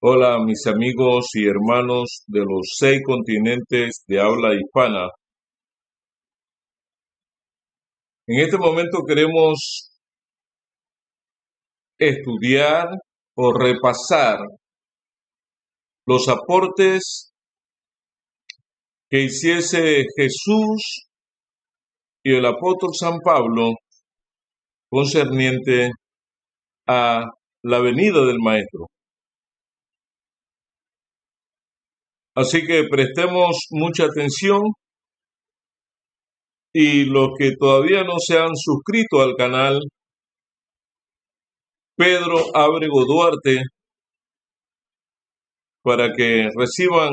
Hola, mis amigos y hermanos de los 6 continentes de habla hispana. En este momento queremos estudiar o repasar los aportes que hiciese Jesús y el apóstol San Pablo concerniente a la venida del Maestro. Así que prestemos mucha atención y los que todavía no se han suscrito al canal Pedro Ábrego Duarte para que reciban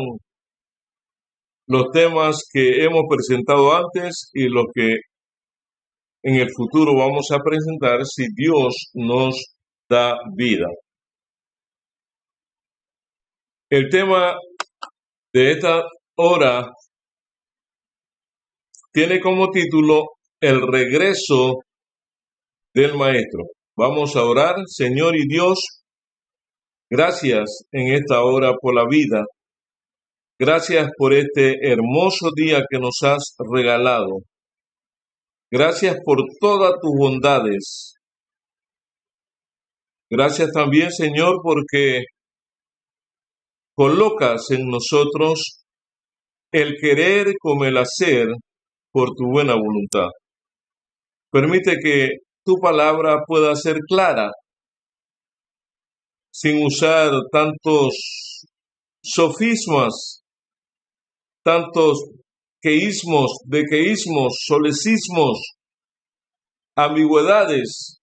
los temas que hemos presentado antes y los que en el futuro vamos a presentar si Dios nos da vida. El tema de esta hora tiene como título El regreso del Maestro. Vamos a orar. Señor y Dios, gracias en esta hora por la vida. Gracias por este hermoso día que nos has regalado. Gracias por todas tus bondades. Gracias también, Señor, porque colocas en nosotros el querer como el hacer por tu buena voluntad. Permite que tu palabra pueda ser clara, sin usar tantos sofismas, tantos queísmos, dequeísmos, solecismos, ambigüedades,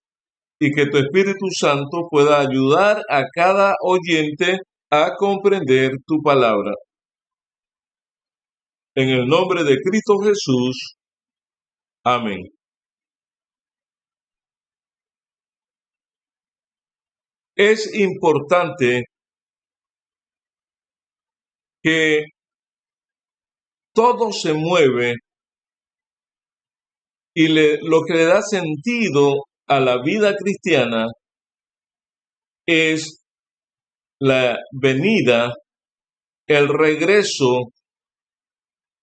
y que tu Espíritu Santo pueda ayudar a cada oyente a comprender tu palabra. En el nombre de Cristo Jesús. Amén. Es importante que todo se mueve y lo que le da sentido a la vida cristiana es la venida, el regreso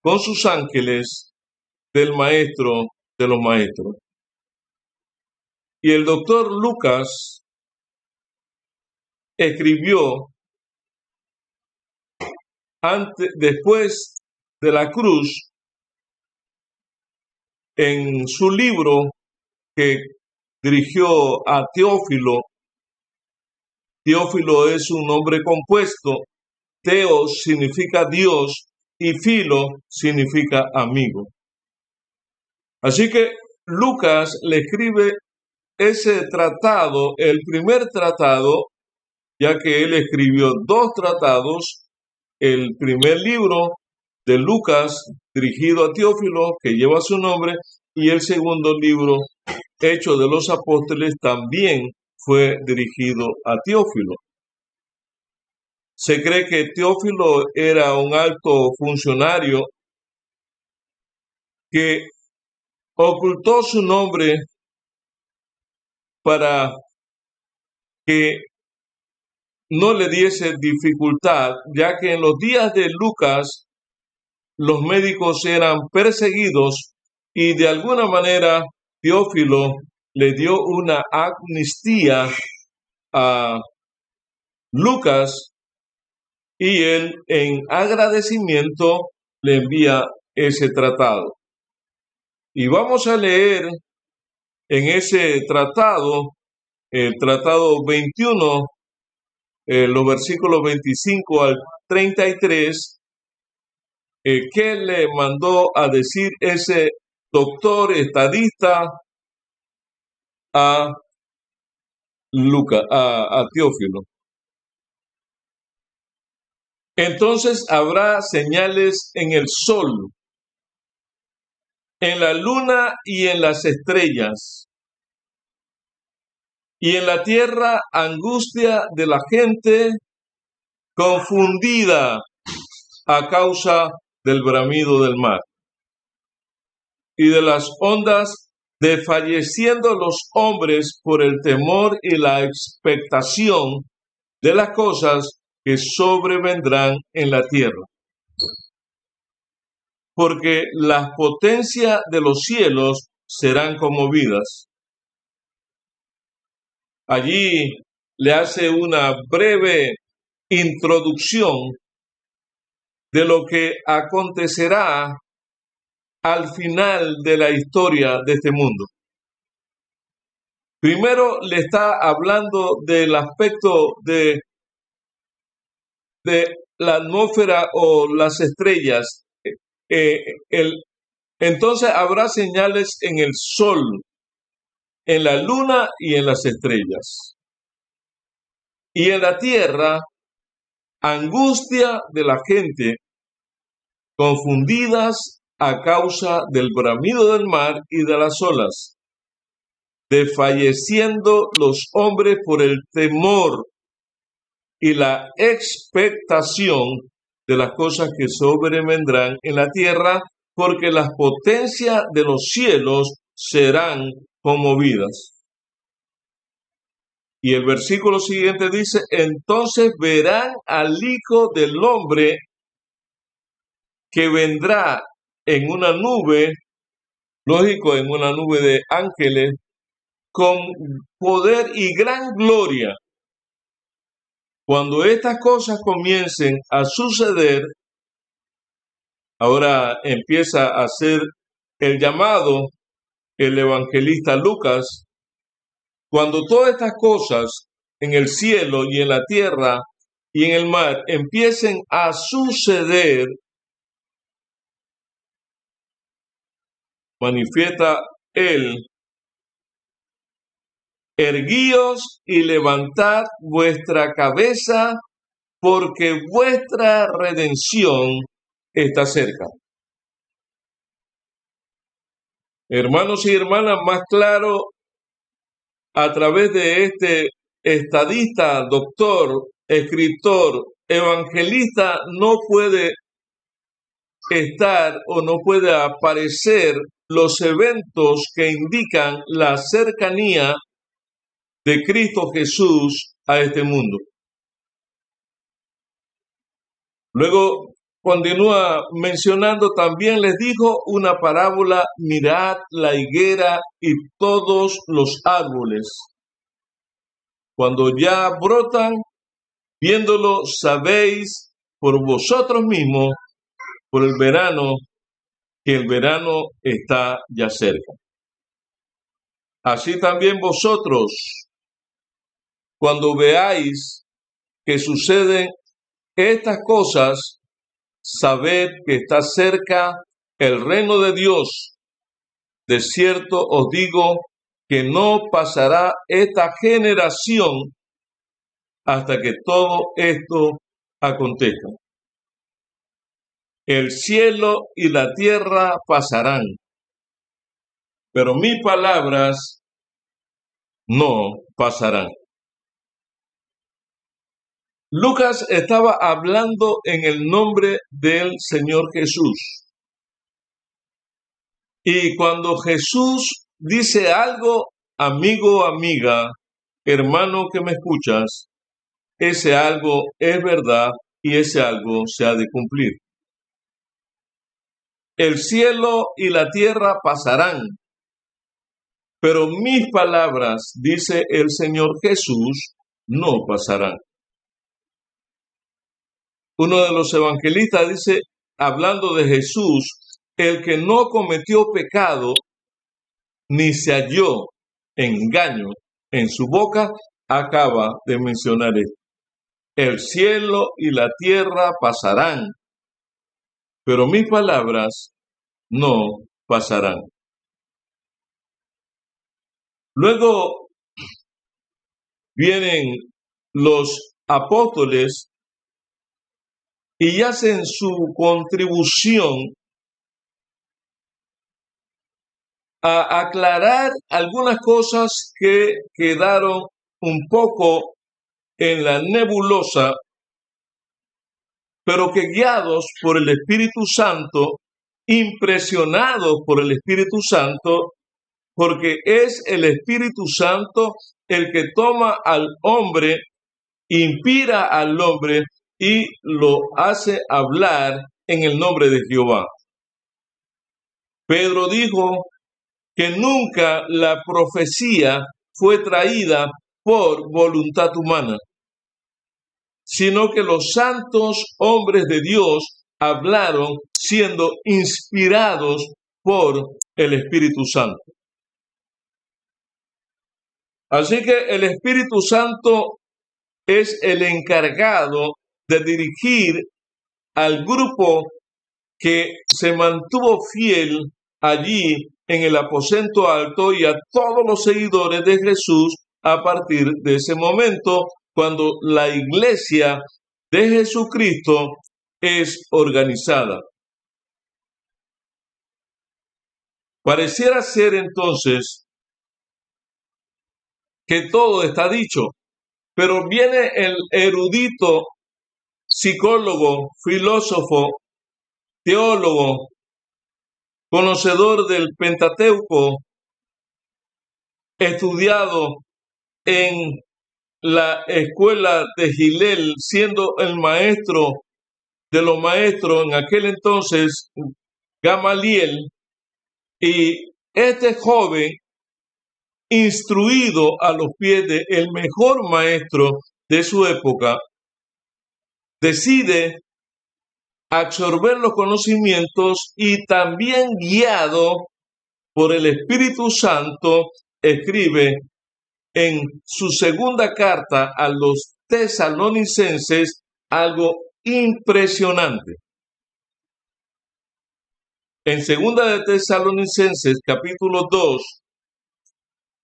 con sus ángeles del Maestro de los Maestros. Y el doctor Lucas escribió después de la cruz en su libro que dirigió a Teófilo. Teófilo es un nombre compuesto. Teos significa Dios y filo significa amigo. Así que Lucas le escribe ese tratado, el primer tratado, ya que él escribió 2 tratados, el primer libro de Lucas dirigido a Teófilo, que lleva su nombre, y el segundo libro, Hechos de los Apóstoles, también fue dirigido a Teófilo. Se cree que Teófilo era un alto funcionario que ocultó su nombre para que no le diese dificultad, ya que en los días de Lucas los médicos eran perseguidos y de alguna manera Teófilo le dio una amnistía a Lucas y él en agradecimiento le envía ese tratado. Y vamos a leer en ese tratado, el tratado 21, los versículos 25 al 33, ¿qué le mandó a decir ese doctor estadista a Lucas, a Teófilo? Entonces habrá señales en el sol, en la luna y en las estrellas, y en la tierra angustia de la gente confundida a causa del bramido del mar y de las ondas, desfalleciendo los hombres por el temor y la expectación de las cosas que sobrevendrán en la tierra. Porque las potencias de los cielos serán conmovidas. Allí le hace una breve introducción de lo que acontecerá al final de la historia de este mundo. Primero le está hablando del aspecto de la atmósfera o las estrellas. Entonces habrá señales en el sol, en la luna y en las estrellas. Y en la tierra, angustia de la gente, confundidas a causa del bramido del mar y de las olas, desfalleciendo los hombres por el temor y la expectación de las cosas que sobrevendrán en la tierra, porque las potencias de los cielos serán conmovidas. Y el versículo siguiente dice, entonces verán al Hijo del Hombre que vendrá en una nube, lógico, en una nube de ángeles, con poder y gran gloria. Cuando estas cosas comiencen a suceder, ahora empieza a hacer el llamado el evangelista Lucas. Cuando todas estas cosas en el cielo y en la tierra y en el mar empiecen a suceder, manifiesta él, erguíos y levantad vuestra cabeza, porque vuestra redención está cerca. Hermanos y hermanas, más claro, a través de este estadista, doctor, escritor, evangelista, no puede estar o no puede aparecer los eventos que indican la cercanía de Cristo Jesús a este mundo. Luego continúa mencionando, también les dijo una parábola, mirad la higuera y todos los árboles. Cuando ya brotan, viéndolo, sabéis por vosotros mismos, por el verano, que el verano está ya cerca. Así también vosotros, cuando veáis que suceden estas cosas, sabed que está cerca el reino de Dios. De cierto os digo que no pasará esta generación hasta que todo esto acontezca. El cielo y la tierra pasarán, pero mis palabras no pasarán. Lucas estaba hablando en el nombre del Señor Jesús. Y cuando Jesús dice algo, amigo, amiga, hermano que me escuchas, ese algo es verdad y ese algo se ha de cumplir. El cielo y la tierra pasarán, pero mis palabras, dice el Señor Jesús, no pasarán. Uno de los evangelistas dice, hablando de Jesús, el que no cometió pecado, ni se halló engaño en su boca, acaba de mencionar esto. El cielo y la tierra pasarán, pero mis palabras no pasarán. Luego vienen los apóstoles y hacen su contribución a aclarar algunas cosas que quedaron un poco en la nebulosa, pero que guiados por el Espíritu Santo, impresionados por el Espíritu Santo, porque es el Espíritu Santo el que toma al hombre, inspira al hombre y lo hace hablar en el nombre de Jehová. Pedro dijo que nunca la profecía fue traída por voluntad humana, sino que los santos hombres de Dios hablaron siendo inspirados por el Espíritu Santo. Así que el Espíritu Santo es el encargado de dirigir al grupo que se mantuvo fiel allí en el aposento alto y a todos los seguidores de Jesús a partir de ese momento, cuando la iglesia de Jesucristo es organizada. Pareciera ser entonces que todo está dicho, pero viene el erudito, psicólogo, filósofo, teólogo, conocedor del Pentateuco, estudiado en la escuela de Gilel, siendo el maestro de los maestros en aquel entonces, Gamaliel, y este joven, instruido a los pies del mejor maestro de su época, decide absorber los conocimientos y también guiado por el Espíritu Santo, escribe en su segunda carta a los tesalonicenses algo impresionante. En segunda de Tesalonicenses, capítulo 2,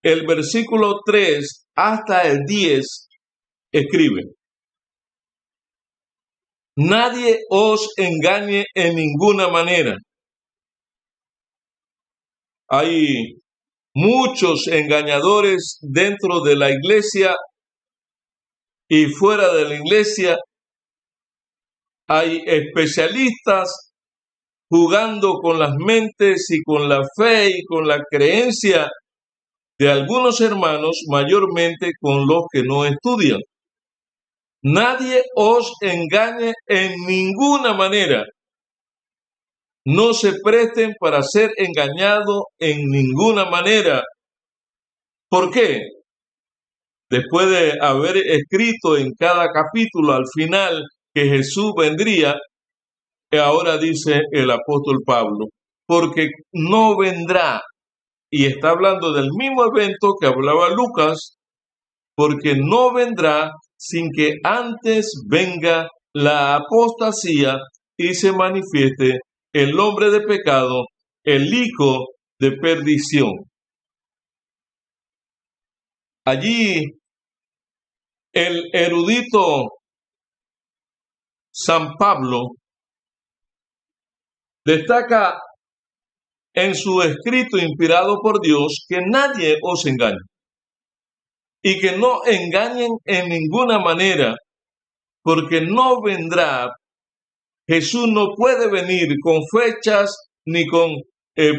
el versículo 3 hasta el 10, escribe: nadie os engañe en ninguna manera. Hay muchos engañadores dentro de la iglesia y fuera de la iglesia. Hay especialistas jugando con las mentes y con la fe y con la creencia de algunos hermanos, mayormente con los que no estudian. Nadie os engañe en ninguna manera. No se presten para ser engañados en ninguna manera. ¿Por qué? Después de haber escrito en cada capítulo al final que Jesús vendría, ahora dice el apóstol Pablo, porque no vendrá, y está hablando del mismo evento que hablaba Lucas, porque no vendrá sin que antes venga la apostasía y se manifieste el hombre de pecado, el hijo de perdición. Allí el erudito San Pablo destaca en su escrito inspirado por Dios que nadie os engañe y que no engañen en ninguna manera, porque no vendrá. Jesús no puede venir con fechas ni con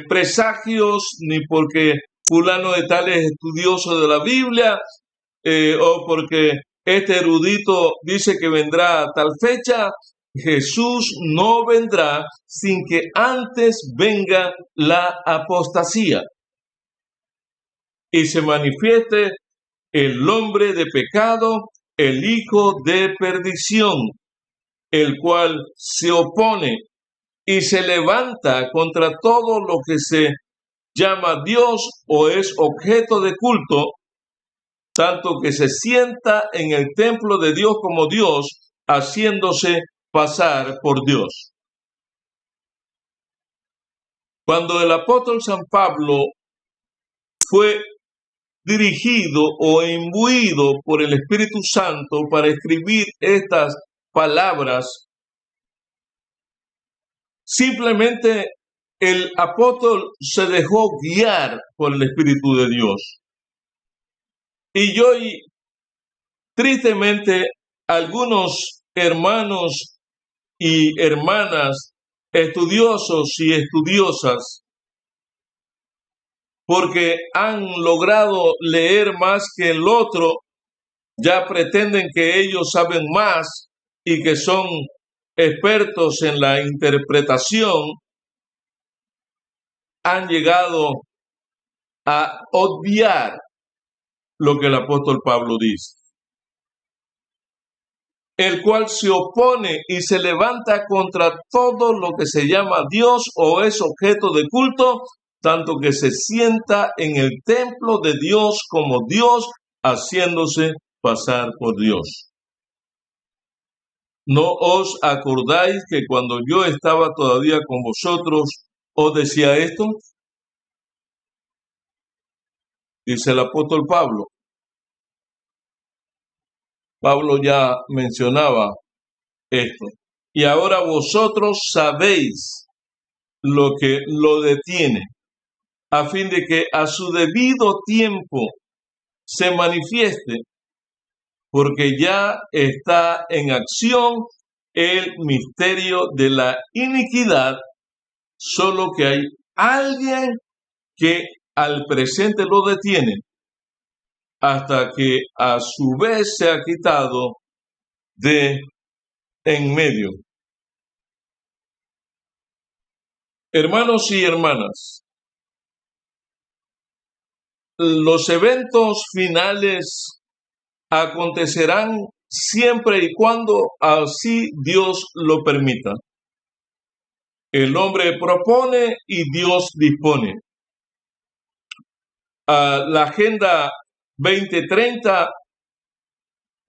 presagios, ni porque fulano de tal es estudioso de la Biblia, o porque este erudito dice que vendrá a tal fecha. Jesús no vendrá sin que antes venga la apostasía y se manifieste el hombre de pecado, el hijo de perdición, el cual se opone y se levanta contra todo lo que se llama Dios o es objeto de culto, tanto que se sienta en el templo de Dios como Dios, haciéndose pasar por Dios. Cuando el apóstol San Pablo fue dirigido o imbuido por el Espíritu Santo para escribir estas palabras, simplemente el apóstol se dejó guiar por el Espíritu de Dios. Y hoy, tristemente, algunos hermanos y hermanas, estudiosos y estudiosas, porque han logrado leer más que el otro, ya pretenden que ellos saben más y que son expertos en la interpretación han llegado a obviar lo que el apóstol Pablo dice, el cual se opone y se levanta contra todo lo que se llama Dios o es objeto de culto, tanto que se sienta en el templo de Dios como Dios, haciéndose pasar por Dios. ¿No os acordáis que cuando yo estaba todavía con vosotros os decía esto? Dice el apóstol Pablo. Pablo ya mencionaba esto. Y ahora vosotros sabéis lo que lo detiene, a fin de que a su debido tiempo se manifieste, porque ya está en acción el misterio de la iniquidad, solo que hay alguien que al presente lo detiene, hasta que a su vez se ha quitado de en medio. Hermanos y hermanas, los eventos finales acontecerán siempre y cuando así Dios lo permita. El hombre propone y Dios dispone. La Agenda 2030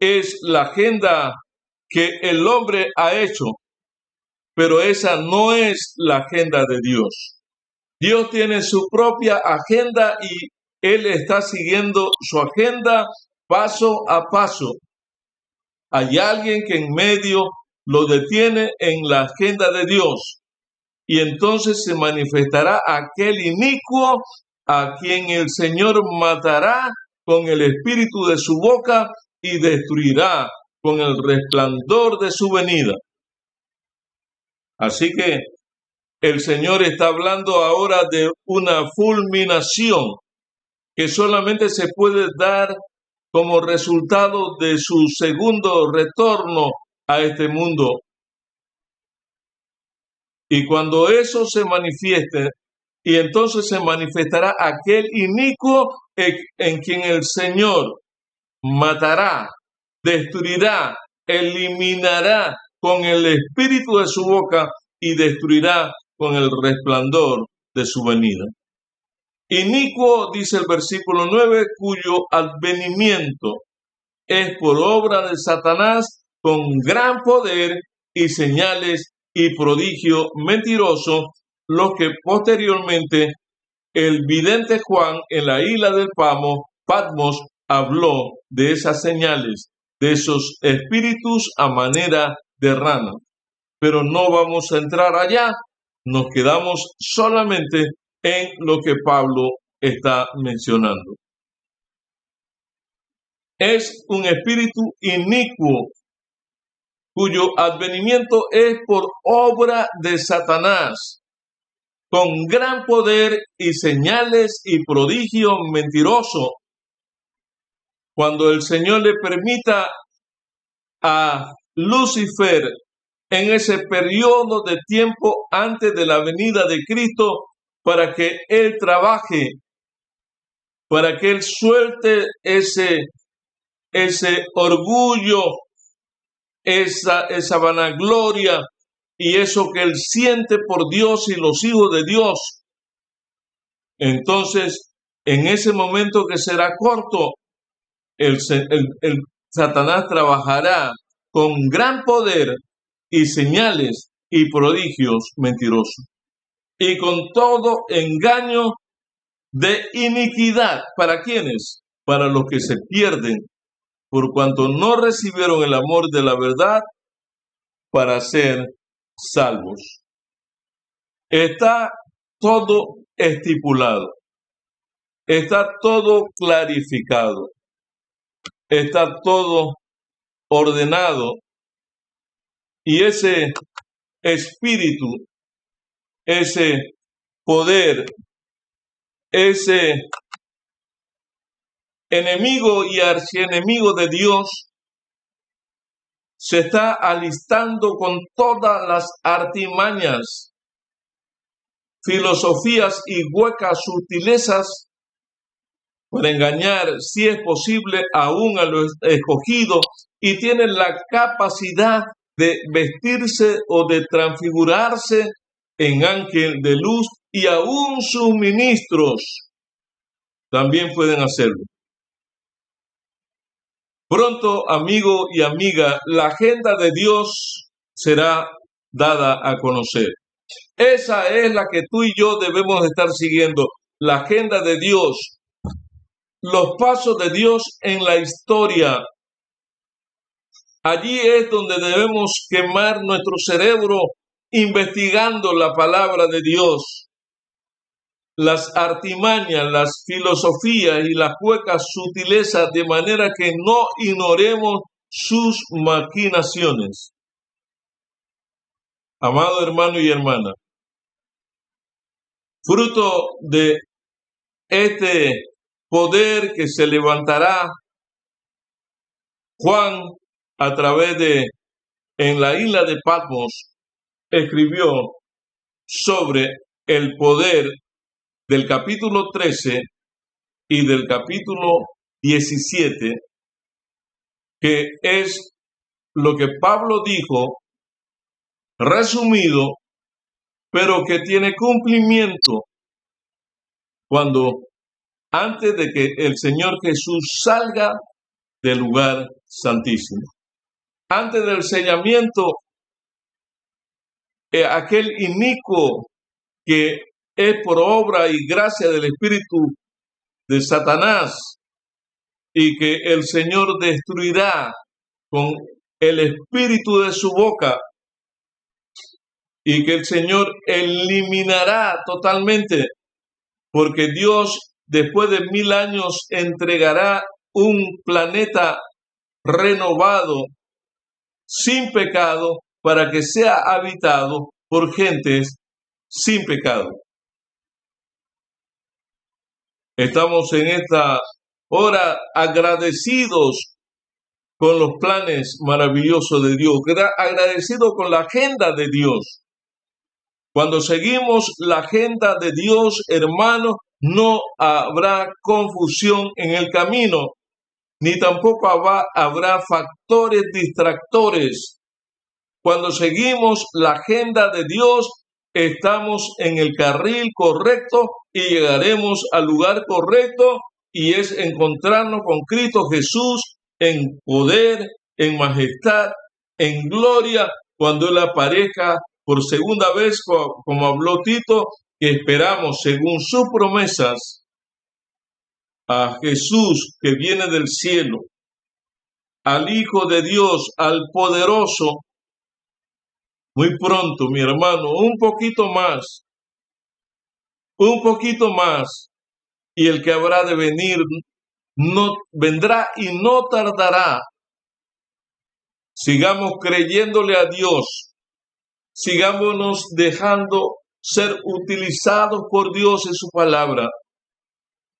es la agenda que el hombre ha hecho, pero esa no es la agenda de Dios. Dios tiene su propia agenda y Él está siguiendo su agenda paso a paso. Hay alguien que en medio lo detiene en la agenda de Dios y entonces se manifestará aquel inicuo a quien el Señor matará con el espíritu de su boca y destruirá con el resplandor de su venida. Así que el Señor está hablando ahora de una fulminación que solamente se puede dar como resultado de su segundo retorno a este mundo. Y cuando eso se manifieste, y entonces se manifestará aquel inicuo en quien el Señor matará, destruirá, eliminará con el espíritu de su boca y destruirá con el resplandor de su venida. Inicuo, dice el versículo 9, cuyo advenimiento es por obra de Satanás con gran poder y señales y prodigio mentiroso, lo que posteriormente el vidente Juan en la isla del Patmos habló de esas señales, de esos espíritus a manera de rana. Pero no vamos a entrar allá, nos quedamos solamente en lo que Pablo está mencionando. Es un espíritu inicuo, cuyo advenimiento es por obra de Satanás, con gran poder y señales y prodigio mentiroso. Cuando el Señor le permita a Lucifer en ese periodo de tiempo antes de la venida de Cristo para que él trabaje, para que él suelte ese orgullo, esa vanagloria y eso que él siente por Dios y los hijos de Dios. Entonces, en ese momento que será corto, el Satanás trabajará con gran poder y señales y prodigios mentirosos, y con todo engaño de iniquidad. ¿Para quiénes? Para los que se pierden, por cuanto no recibieron el amor de la verdad para ser salvos. Está todo estipulado, está todo clarificado, está todo ordenado, y ese espíritu, ese poder, ese enemigo y archienemigo de Dios se está alistando con todas las artimañas, filosofías y huecas sutilezas para engañar, si es posible, aún a los escogidos, y tienen la capacidad de vestirse o de transfigurarse en ángel de luz, y aún sus ministros también pueden hacerlo. Pronto, amigo y amiga, la agenda de Dios será dada a conocer. Esa es la que tú y yo debemos estar siguiendo, la agenda de Dios, los pasos de Dios en la historia. Allí es donde debemos quemar nuestro cerebro investigando la palabra de Dios, las artimañas, las filosofías y las huecas sutilezas, de manera que no ignoremos sus maquinaciones. Amado hermano y hermana, fruto de este poder que se levantará, Juan, a través de, en la isla de Patmos, escribió sobre el poder del capítulo 13 y del capítulo 17, que es lo que Pablo dijo, resumido, pero que tiene cumplimiento cuando antes de que el Señor Jesús salga del lugar santísimo. Antes del sellamiento, aquel inicuo que es por obra y gracia del Espíritu de Satanás, y que el Señor destruirá con el espíritu de su boca, y que el Señor eliminará totalmente, porque Dios después de 1000 años entregará un planeta renovado, sin pecado, para que sea habitado por gentes sin pecado. Estamos en esta hora agradecidos con los planes maravillosos de Dios, agradecidos con la agenda de Dios. Cuando seguimos la agenda de Dios, hermanos, no habrá confusión en el camino, ni tampoco habrá factores distractores. Cuando seguimos la agenda de Dios, estamos en el carril correcto y llegaremos al lugar correcto, y es encontrarnos con Cristo Jesús en poder, en majestad, en gloria, cuando Él aparezca por segunda vez, como habló Tito, que esperamos según sus promesas a Jesús que viene del cielo, al Hijo de Dios, al poderoso. Muy pronto, mi hermano, un poquito más, y el que habrá de venir no vendrá y no tardará. Sigamos creyéndole a Dios, sigámonos dejando ser utilizados por Dios en su palabra.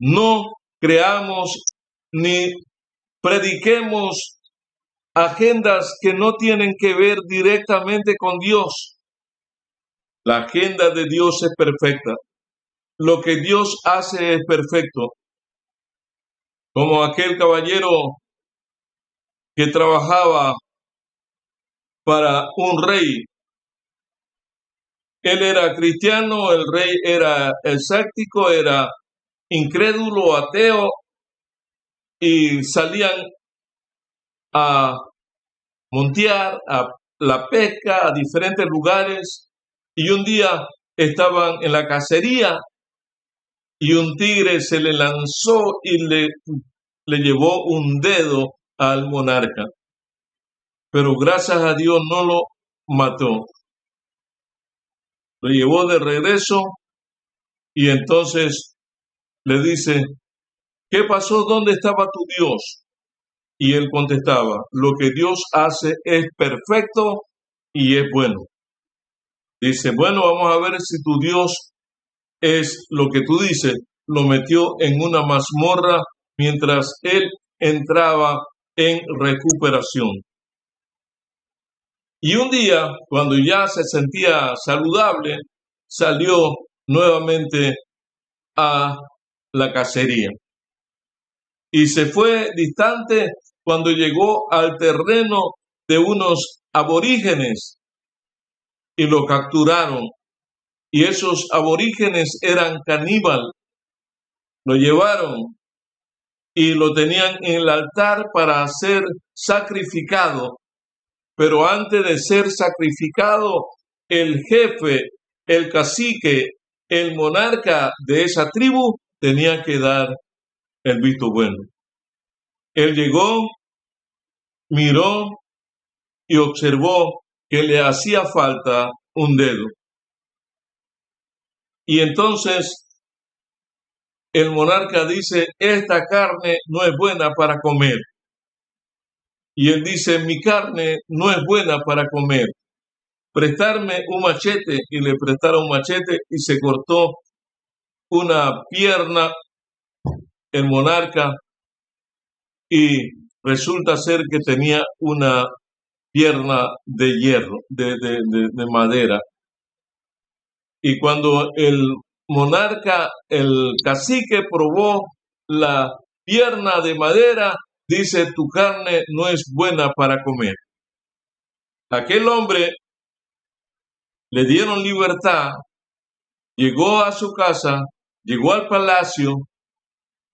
No creamos ni prediquemos agendas que no tienen que ver directamente con Dios. La agenda de Dios es perfecta. Lo que Dios hace es perfecto. Como aquel caballero que trabajaba para un rey. Él era cristiano, el rey era escéptico, era incrédulo, ateo, y salían a montear, a la pesca, a diferentes lugares, y un día estaban en la cacería y un tigre se le lanzó y le llevó un dedo al monarca, pero gracias a Dios no lo mató. Lo llevó de regreso y entonces le dice, ¿qué pasó? ¿Dónde estaba tu Dios? Y él contestaba, lo que Dios hace es perfecto y es bueno. Dice, bueno, vamos a ver si tu Dios es lo que tú dices. Lo metió en una mazmorra mientras él entraba en recuperación. Y un día, cuando ya se sentía saludable, salió nuevamente a la cacería. Y se fue distante cuando llegó al terreno de unos aborígenes y lo capturaron. Y esos aborígenes eran caníbal. Lo llevaron y lo tenían en el altar para ser sacrificado. Pero antes de ser sacrificado, el jefe, el cacique, el monarca de esa tribu tenía que dar el visto bueno. Él llegó, miró y observó que le hacía falta un dedo. Y entonces el monarca dice, esta carne no es buena para comer. Y él dice, mi carne no es buena para comer. Prestarme un machete, y le prestaron un machete y se cortó una pierna el monarca, y resulta ser que tenía una pierna de hierro, de madera. Y cuando el monarca, el cacique, probó la pierna de madera, dice, tu carne no es buena para comer. Aquel hombre le dieron libertad, llegó a su casa, llegó al palacio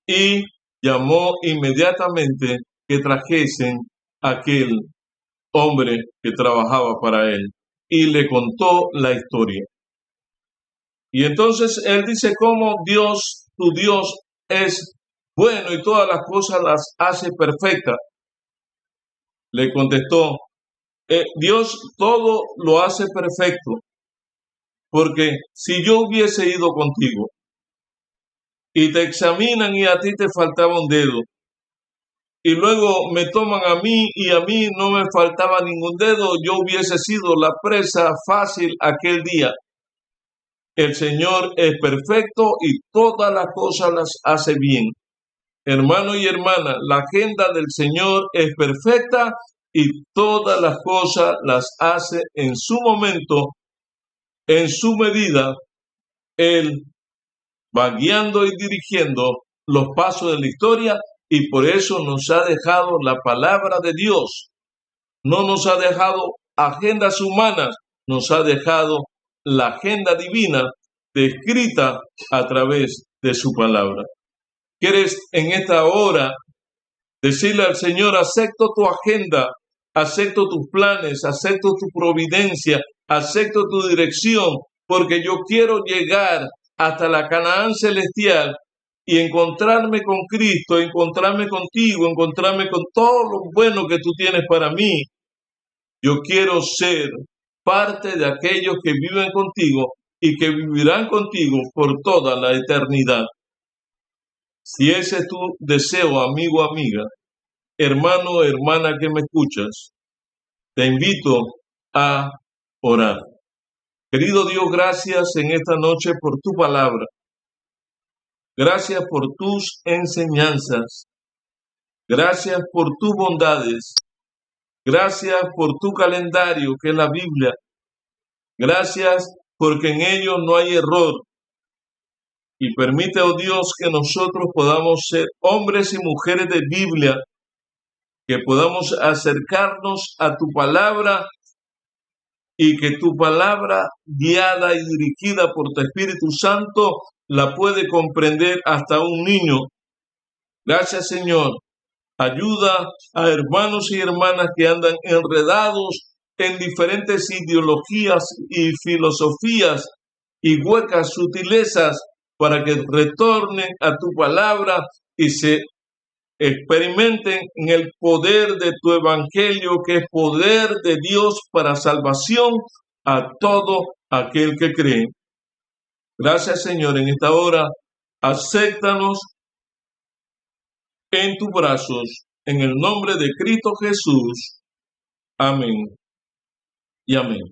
y llamó inmediatamente que trajesen a aquel hombre que trabajaba para él y le contó la historia. Y entonces él dice cómo Dios, tu Dios, es bueno y todas las cosas las hace perfectas. Le contestó, Dios todo lo hace perfecto, porque si yo hubiese ido contigo y te examinan y a ti te faltaba un dedo, y luego me toman a mí y a mí no me faltaba ningún dedo, yo hubiese sido la presa fácil aquel día. El Señor es perfecto y todas las cosas las hace bien. Hermano y hermana, la agenda del Señor es perfecta y todas las cosas las hace en su momento, en su medida. Él va guiando y dirigiendo los pasos de la historia y por eso nos ha dejado la palabra de Dios. No nos ha dejado agendas humanas, nos ha dejado la agenda divina descrita a través de su palabra. ¿Quieres en esta hora decirle al Señor, acepto tu agenda, acepto tus planes, acepto tu providencia, acepto tu dirección, porque yo quiero llegar hasta la Canaán celestial y encontrarme con Cristo, encontrarme contigo, encontrarme con todo lo bueno que tú tienes para mí? Yo quiero ser parte de aquellos que viven contigo y que vivirán contigo por toda la eternidad. Si ese es tu deseo, amigo, amiga, hermano, hermana que me escuchas, te invito a orar. Querido Dios, gracias en esta noche por tu palabra. Gracias por tus enseñanzas. Gracias por tus bondades. Gracias por tu calendario, que es la Biblia. Gracias porque en ello no hay error. Y permite, oh Dios, que nosotros podamos ser hombres y mujeres de Biblia, que podamos acercarnos a tu palabra y que tu palabra, guiada y dirigida por tu Espíritu Santo, la puede comprender hasta un niño. Gracias, Señor. Ayuda a hermanos y hermanas que andan enredados en diferentes ideologías y filosofías y huecas sutilezas para que retornen a tu palabra y se experimenten en el poder de tu evangelio, que es poder de Dios para salvación a todo aquel que cree. Gracias, Señor, en esta hora. Acéptanos en tus brazos, en el nombre de Cristo Jesús. Amén y amén.